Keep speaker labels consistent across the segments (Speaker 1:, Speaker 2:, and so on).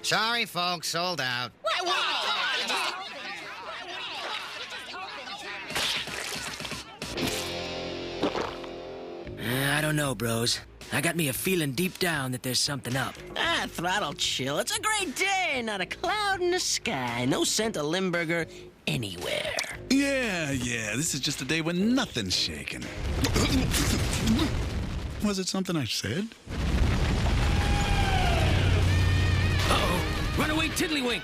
Speaker 1: Sorry, folks, sold out.
Speaker 2: I don't know, bros. I got me a feeling deep down that there's something up.
Speaker 3: Throttle, chill. It's a great day. Not a cloud in the sky. No scent of Limburger anywhere.
Speaker 4: Yeah. This is just a day when nothing's shaking. Was it something I said?
Speaker 2: Uh-oh. Runaway tiddlywink.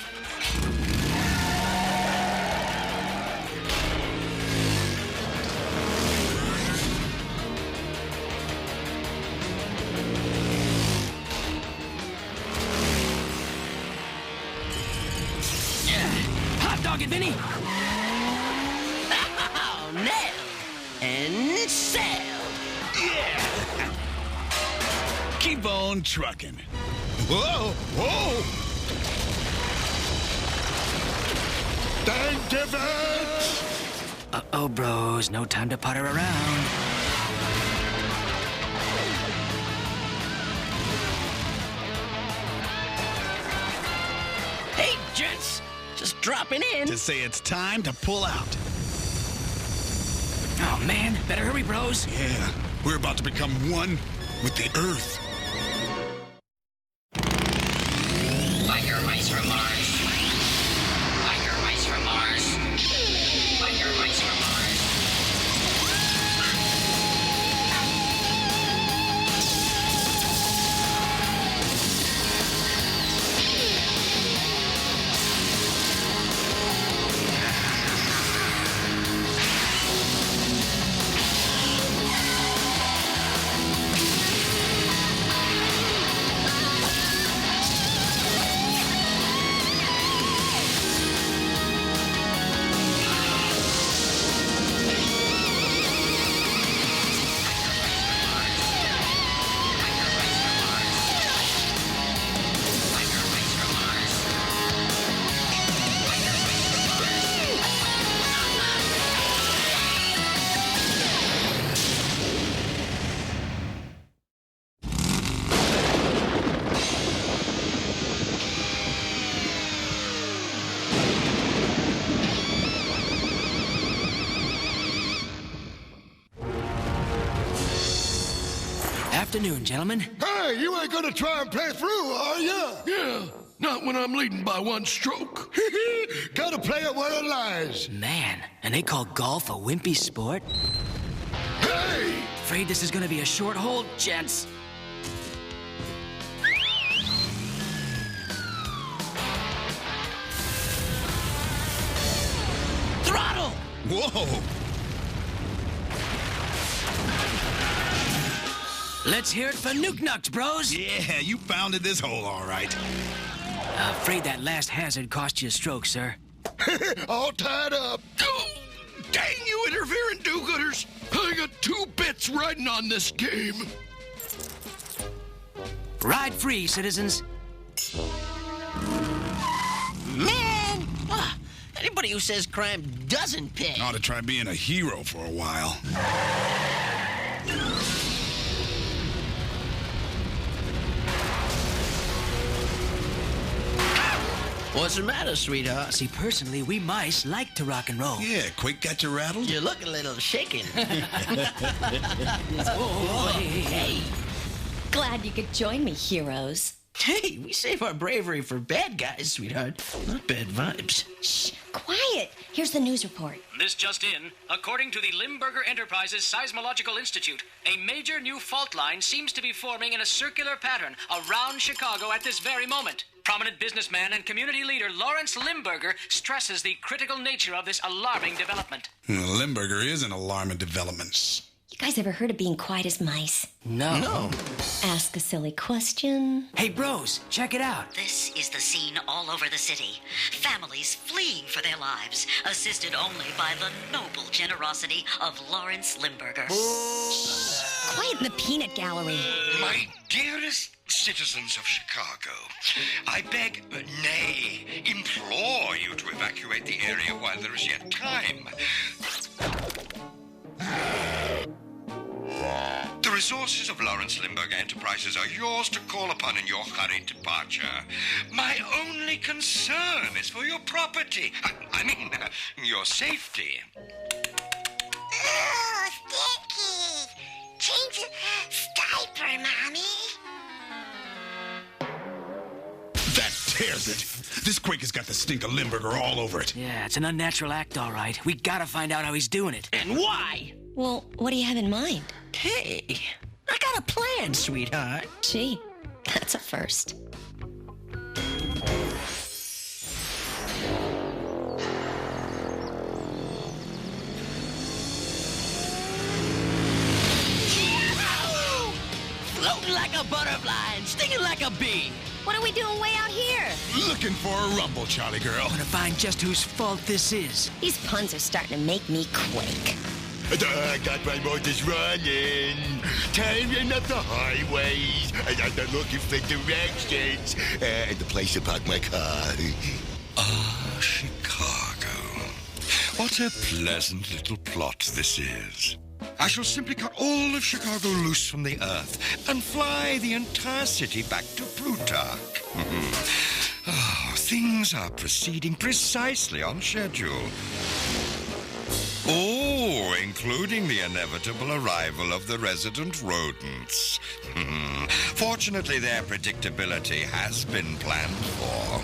Speaker 2: Hot dog it, Vinnie!
Speaker 3: Oh, nailed and sailed.
Speaker 4: Yeah! Keep on trucking. Whoa! Thank you, Vince!
Speaker 2: Uh-oh, bros. No time to putter around.
Speaker 3: Hey, gents. Just dropping in.
Speaker 4: To say it's time to pull out.
Speaker 2: Oh, man. Better hurry, bros.
Speaker 4: Yeah, we're about to become one with the Earth.
Speaker 5: Like your mice from Mars. Like your mice from Mars. Like your mice from Mars.
Speaker 2: Afternoon, gentlemen.
Speaker 6: Hey, you ain't gonna try and play through, are ya?
Speaker 7: Yeah, not when I'm leading by one stroke.
Speaker 6: Gotta play it where it lies.
Speaker 2: Man, and they call golf a wimpy sport?
Speaker 6: Hey!
Speaker 2: Afraid this is gonna be a short hold, gents.
Speaker 3: Throttle!
Speaker 4: Whoa!
Speaker 2: Let's hear it for Nuke Nucks, bros.
Speaker 4: Yeah, you founded this hole all right.
Speaker 2: Afraid that last hazard cost you a stroke, sir.
Speaker 6: All tied up.
Speaker 7: Oh, dang you interfering do-gooders! I got 2 bits riding on this game.
Speaker 2: Ride free, citizens.
Speaker 3: Man! Anybody who says crime doesn't pay.
Speaker 4: Ought to try being a hero for a while.
Speaker 3: What's the matter, sweetheart?
Speaker 2: See, personally, we mice like to rock and roll.
Speaker 4: Yeah, Quake got you rattled?
Speaker 3: You look a little shaken.
Speaker 2: Oh, hey.
Speaker 8: Glad you could join me, heroes.
Speaker 3: Hey, we save our bravery for bad guys, sweetheart. Not bad vibes.
Speaker 8: Shh, quiet. Here's the news report.
Speaker 9: This just in. According to the Limburger Enterprises Seismological Institute, a major new fault line seems to be forming in a circular pattern around Chicago at this very moment. Prominent businessman and community leader Lawrence Limburger stresses the critical nature of this alarming development.
Speaker 4: Limburger is an alarming development.
Speaker 8: You guys ever heard of being quiet as mice?
Speaker 2: No.
Speaker 8: Ask a silly question.
Speaker 2: Hey, bros, check it out.
Speaker 10: This is the scene all over the city. Families fleeing for their lives, assisted only by the noble generosity of Lawrence Limburger.
Speaker 8: Quiet in the peanut gallery.
Speaker 7: My dearest citizens of Chicago, I beg, nay, implore you to evacuate the area while there is yet time. The resources of Lawrence Limburger Enterprises are yours to call upon in your hurried departure. My only concern is for your property. I mean, your safety.
Speaker 11: Oh, Sticky! Change diaper, Mommy.
Speaker 4: That tears it. This quake has got the stink of Limburger all over it.
Speaker 2: Yeah, it's an unnatural act, all right. We gotta find out how he's doing it.
Speaker 3: And why?
Speaker 8: Well, what do you have in mind?
Speaker 3: Hey, I got a plan, sweetheart.
Speaker 8: Gee, that's a first.
Speaker 3: Floating like a butterfly and stinging like a bee.
Speaker 8: What are we doing way out here?
Speaker 4: Looking for a rumble, Charlie girl.
Speaker 2: I'm gonna find just whose fault this is.
Speaker 8: These puns are starting to make me quake.
Speaker 6: I got my motors running. Tearing up the highways. I'm looking for directions. And the place to park my car.
Speaker 7: Ah, Chicago. What a pleasant little plot this is. I shall simply cut all of Chicago loose from the earth and fly the entire city back to Plutarch. Oh, things are proceeding precisely on schedule. Oh, including the inevitable arrival of the resident rodents. Fortunately, their predictability has been planned for.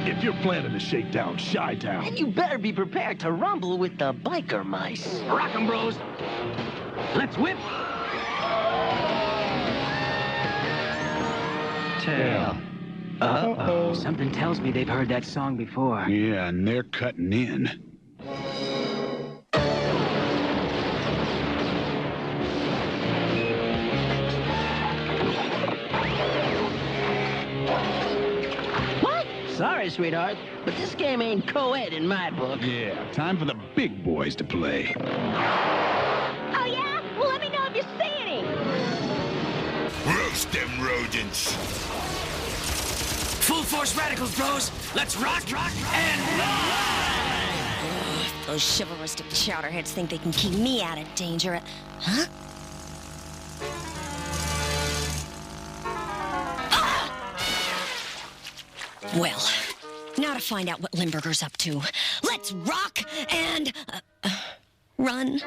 Speaker 12: If you're planning to shake down Chi-Town,
Speaker 3: And you better be prepared to rumble with the biker mice.
Speaker 9: Rock 'em, bros. Let's whip.
Speaker 12: Tail.
Speaker 9: Uh-oh. Something tells me they've heard that song before.
Speaker 12: Yeah, and they're cutting in.
Speaker 3: What? Sorry, sweetheart, but this game ain't co-ed in my book.
Speaker 12: Yeah, time for the big boys to play.
Speaker 8: Oh, yeah? Well, let me know if you see any.
Speaker 6: Roast them rodents.
Speaker 2: Full force radicals, bros. Let's rock, and ride!
Speaker 8: Those chivalristic chowderheads think they can keep me out of danger. Huh? Well, now to find out what Limburger's up to. Let's rock and run.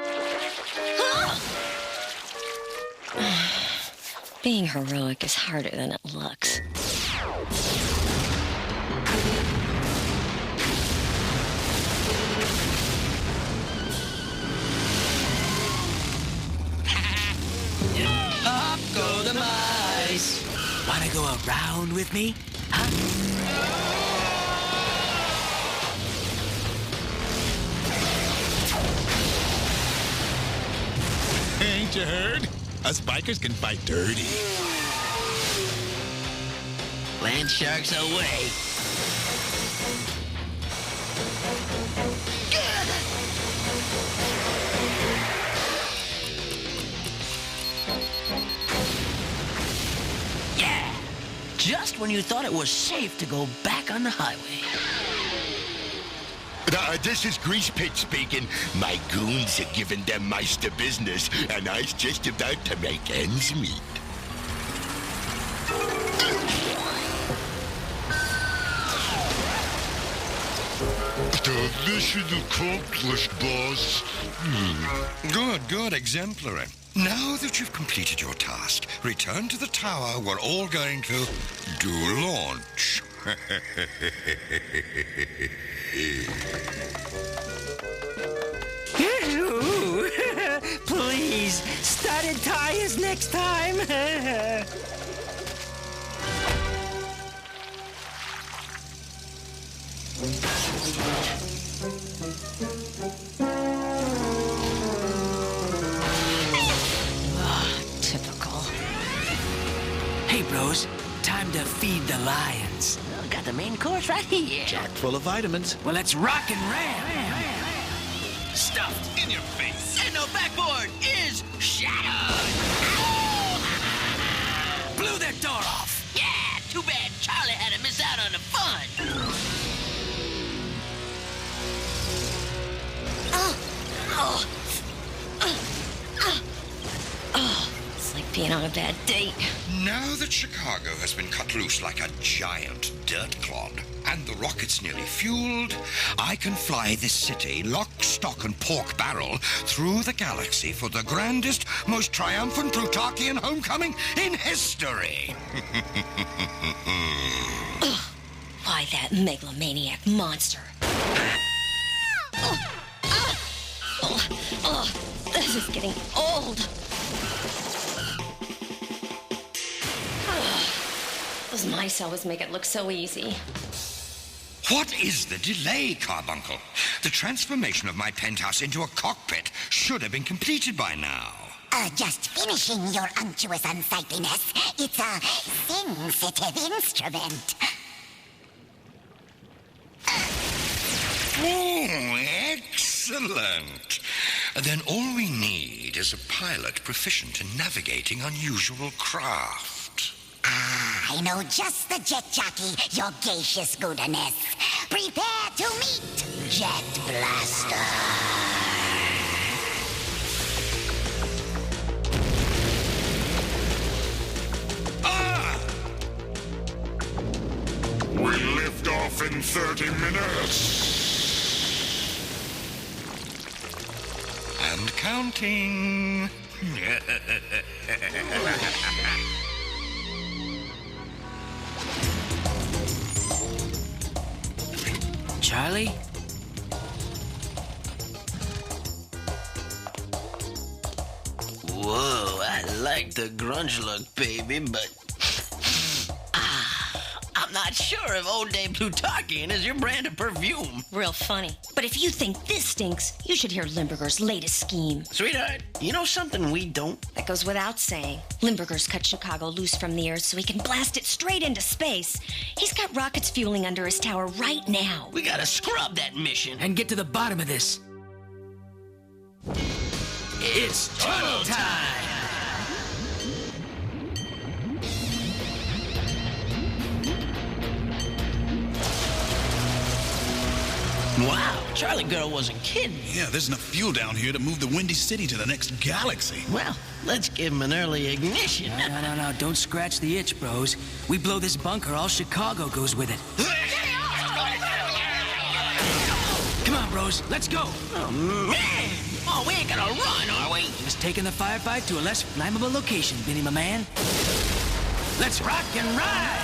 Speaker 8: Being heroic is harder than it looks.
Speaker 3: Up go the mice.
Speaker 2: Wanna go around with me? Huh?
Speaker 4: Ain't you heard? Us bikers can fight dirty.
Speaker 3: Land sharks away. Yeah! Just when you thought it was safe to go back on the highway.
Speaker 6: This is Grease Pit speaking. My goons are giving them mice the business, and I's just about to make ends meet. The mission accomplished, boss.
Speaker 7: Good, exemplary. Now that you've completed your task, return to the tower. We're all going to do launch.
Speaker 2: Please, studded tires next time.
Speaker 8: Typical.
Speaker 2: Hey, bros, time to feed the lions.
Speaker 3: Got got the main course right here.
Speaker 13: Chock full of vitamins.
Speaker 2: Well, let's rock and ram.
Speaker 4: Stuffed in your face.
Speaker 3: And no backboard is shattered.
Speaker 2: Blew that door off.
Speaker 3: Yeah, too bad Charlie had to miss out on the fun.
Speaker 8: It's like being on a bad date.
Speaker 7: Now that Chicago has been cut loose like a giant dirt clod, and the rocket's nearly fueled, I can fly this city, lock, stock, and pork barrel, through the galaxy for the grandest, most triumphant Plutarchian homecoming in history.
Speaker 8: Why, that megalomaniac monster. This is getting old. Those mice always make it look so easy.
Speaker 7: What is the delay, Carbuncle? The transformation of my penthouse into a cockpit should have been completed by now.
Speaker 11: Just finishing, your unctuous unsightliness. It's a sensitive instrument.
Speaker 7: Oh, excellent. Then all we need is a pilot proficient in navigating unusual craft.
Speaker 11: I know just the jet jockey, your gaseous goodness. Prepare to meet Jet Blaster.
Speaker 6: We lift off in 30 minutes.
Speaker 7: And counting.
Speaker 2: Charlie?
Speaker 3: Whoa, I like the grunge look, baby, but... I'm not sure if Old Day Plutarchian is your brand of perfume.
Speaker 8: Real funny. But if you think this stinks, you should hear Limburger's latest scheme.
Speaker 3: Sweetheart, you know something we don't?
Speaker 8: That goes without saying. Limburger's cut Chicago loose from the Earth so he can blast it straight into space. He's got rockets fueling under his tower right now.
Speaker 3: We gotta scrub that mission.
Speaker 2: And get to the bottom of this.
Speaker 3: It's tunnel time! Wow, Charlie Girl wasn't kidding.
Speaker 4: Yeah, there's enough fuel down here to move the Windy City to the next galaxy.
Speaker 3: Well, let's give him an early ignition.
Speaker 2: No, don't scratch the itch, bros. We blow this bunker, all Chicago goes with it. Come on, bros, let's go.
Speaker 3: Oh, man! Oh, we ain't gonna run, are we?
Speaker 2: Just taking the firefight to a less flammable location, Vinnie, my man. Let's rock and ride!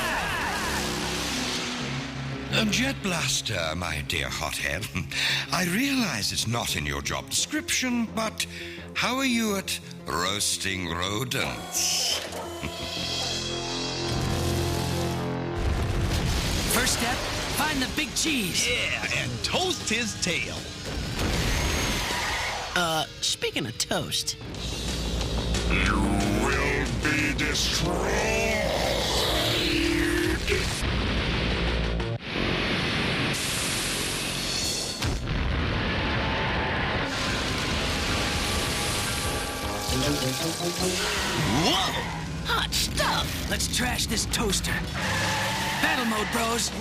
Speaker 7: Jet Blaster, my dear hothead, I realize it's not in your job description, but how are you at roasting rodents?
Speaker 2: First step, find the big cheese.
Speaker 4: Yeah, and toast his tail.
Speaker 3: Speaking of toast.
Speaker 6: You will be destroyed.
Speaker 3: Whoa! Hot stuff!
Speaker 2: Let's trash this toaster. Battle mode, bros.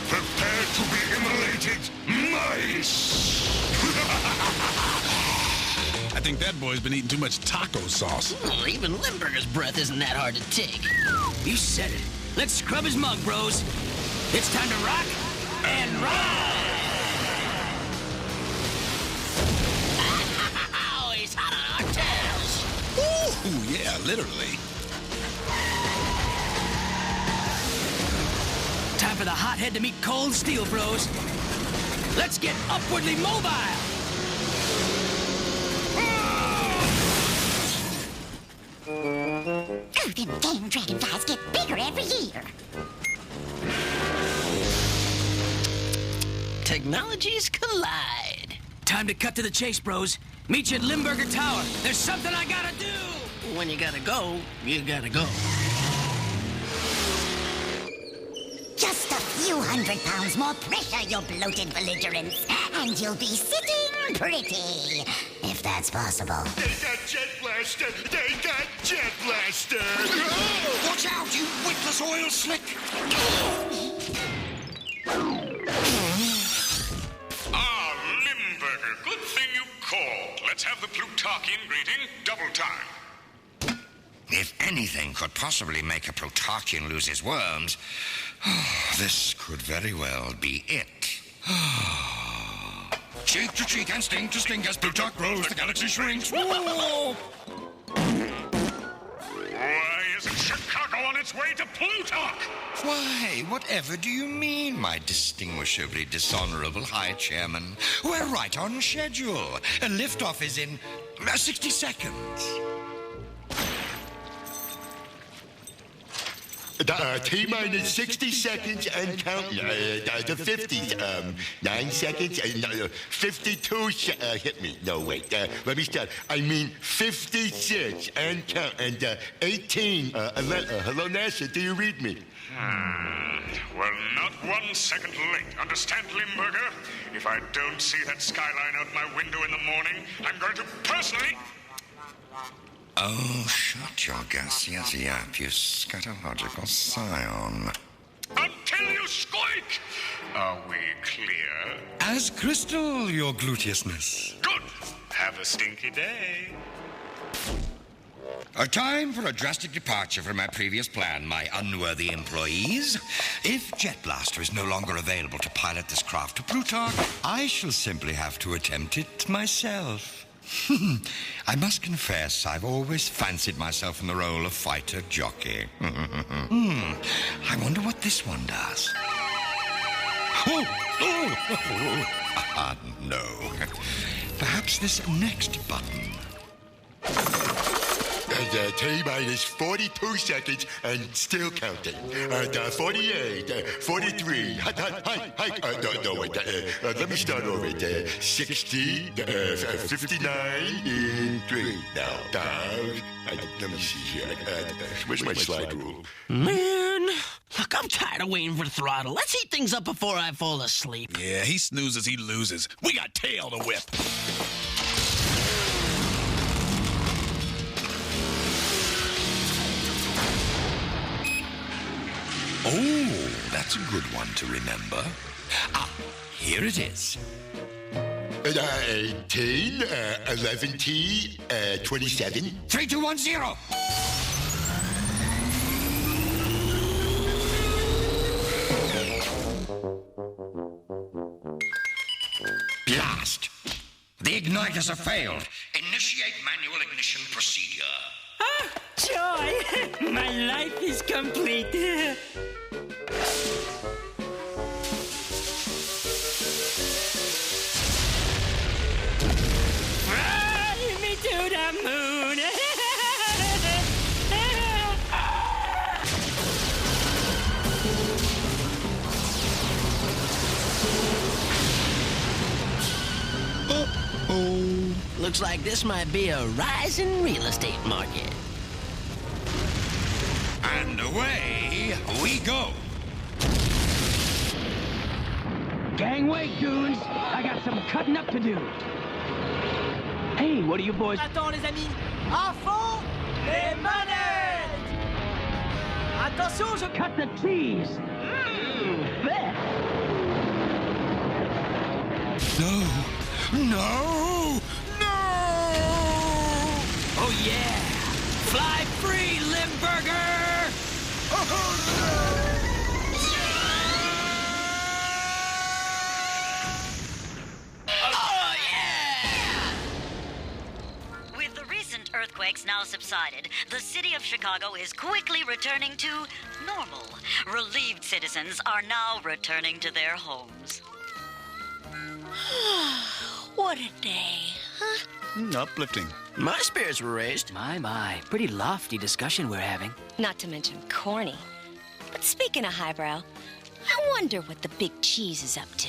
Speaker 6: Prepare to be immolated, mice!
Speaker 4: I think that boy's been eating too much taco sauce.
Speaker 3: Even Limburger's breath isn't that hard to take.
Speaker 2: You said it. Let's scrub his mug, bros. It's time to rock and ride!
Speaker 3: Oh, he's hot on our tails!
Speaker 4: Ooh, yeah, literally.
Speaker 2: Time for the hothead to meet cold steel, bros. Let's get upwardly mobile!
Speaker 11: Oh, them damn dragonflies get bigger every year.
Speaker 3: Technologies collide.
Speaker 2: Time to cut to the chase, bros. Meet you at Limburger Tower. There's something I gotta do!
Speaker 3: When you gotta go, you gotta go.
Speaker 11: few 100 pounds more pressure, you bloated belligerents, and you'll be sitting pretty, if that's possible.
Speaker 6: They got Jet Blaster! They got Jet Blaster!
Speaker 7: Watch out, you witless oil slick!
Speaker 13: Ah, Limburger, good thing you called. Let's have the Plutarchian greeting double time.
Speaker 7: If anything could possibly make a Plutarchian lose his worms, this could very well be it. Cheek to cheek and sting to sting as Plutarch grows, the galaxy shrinks. Whoa!
Speaker 13: Why isn't Chicago on its way to Plutarch?
Speaker 7: Why, whatever do you mean, my distinguishably dishonorable High Chairman? We're right on schedule. A liftoff is in 60 seconds.
Speaker 6: T-minus 60 seconds and count. The 50s. 9 seconds. 52. Hit me. No, wait. Let me start. I mean 56 and count. And 18. Hello, NASA. Do you read me?
Speaker 13: Well, not 1 second late. Understand, Limburger? If I don't see that skyline out my window in the morning, I'm going to personally...
Speaker 7: Oh, shut your gaseous yap, you scatological scion.
Speaker 13: Until you squeak! Are we clear?
Speaker 7: As crystal, your gluteousness.
Speaker 13: Good. Have a stinky day.
Speaker 7: A time for a drastic departure from my previous plan, my unworthy employees. If Jet Blaster is no longer available to pilot this craft to Plutarch, I shall simply have to attempt it myself. I must confess, I've always fancied myself in the role of fighter jockey. I wonder what this one does. No. Perhaps this next button.
Speaker 6: T-minus 42 seconds and still counting. 48, 43. No, wait. Let me start over. 60, 59, in 3. Now, let me see here. Where's my slide rule?
Speaker 3: Man, look, I'm tired of waiting for Throttle. Let's heat things up before I fall asleep.
Speaker 4: Yeah, he snoozes, he loses. We got tail to whip.
Speaker 7: Oh, that's a good one to remember. Ah, here it is.
Speaker 6: 18, 11T, 27.
Speaker 7: 3210. Blast. The igniters have failed. Initiate manual ignition procedure.
Speaker 3: Ah, joy! My life is complete. Fly me to the moon. Looks like this might be a rising real estate market.
Speaker 7: And away we go.
Speaker 14: Gangway, goons. I got some cutting up to do. Hey, what are you boys...
Speaker 15: Attends, les amis. À fond, les manettes. Attention, je...
Speaker 14: Cut the cheese.
Speaker 7: No. No! No!
Speaker 3: Oh, yeah! Fly free, Limburger!
Speaker 7: Oh, no!
Speaker 3: Oh, yeah!
Speaker 10: With the recent earthquakes now subsided, the city of Chicago is quickly returning to normal. Relieved citizens are now returning to their homes.
Speaker 3: What a day, huh?
Speaker 12: Uplifting.
Speaker 3: My spirits were raised.
Speaker 15: My. Pretty lofty discussion we're having.
Speaker 8: Not to mention corny. But speaking of highbrow, I wonder what the big cheese is up to.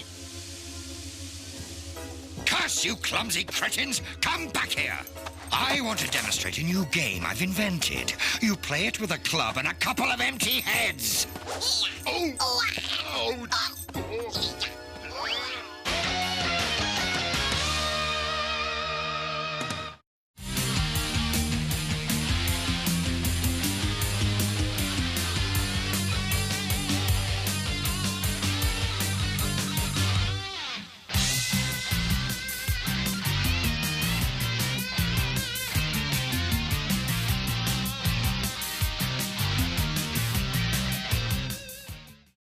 Speaker 7: Curse you clumsy cretins! Come back here! I want to demonstrate a new game I've invented. You play it with a club and a couple of empty heads.
Speaker 6: Oh! Ouch!